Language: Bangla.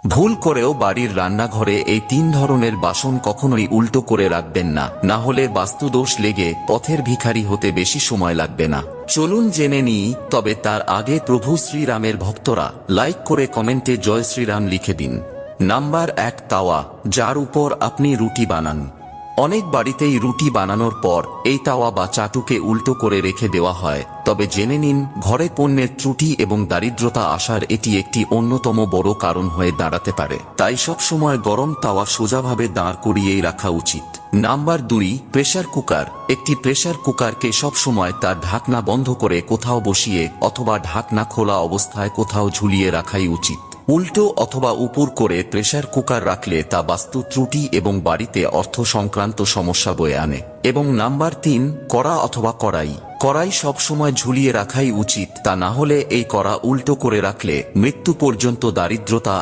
ভুল করেও বাড়ির রান্নাঘরে এই 3 ধরনের বাসন কখনোই উল্টো করে রাখবেন না, না হলে বাস্তুদোষ লেগে পথের ভিখারি হতে বেশি সময় লাগবে না। চলুন জেনে নিই, তবে তার আগে প্রভু শ্রীরামের ভক্তরা লাইক করে কমেন্টে জয় শ্রীরাম লিখে দিন। নাম্বার 1, তাওয়া, যার উপর আপনি রুটি বানান। অনেক বাড়িতেই রুটি বানানোর পর এই তাওয়া বা চাটুকে উল্টো করে রেখে দেওয়া হয়, তবে জেনে নিন ঘরে পণ্যের ত্রুটি এবং দারিদ্রতা আসার এটি একটি অন্যতম বড় কারণ হয়ে দাঁড়াতে পারে। তাই সব সময় গরম তাওয়া সোজাভাবে দাঁড় করিয়েই রাখা উচিত। Number 2, pressure cooker. একটি প্রেসার কুকারকে সব সময় তার ঢাকনা বন্ধ করে কোথাও বসিয়ে অথবা ঢাকনা খোলা অবস্থায় কোথাও ঝুলিয়ে রাখাই উচিত। উল্টো অথবা উপর করে প্রেসার কুকার রাখলে তা বাস্তু ত্রুটি এবং বাড়িতে অর্থ সংক্রান্ত সমস্যা বয়ে আনে। এবং নাম্বার 3, কড়া অথবা কড়াই। কড়াই সবসময় ঝুলিয়ে রাখাই উচিত, তা না হলে এই কড়া উল্টো করে রাখলে মৃত্যু পর্যন্ত দারিদ্রতা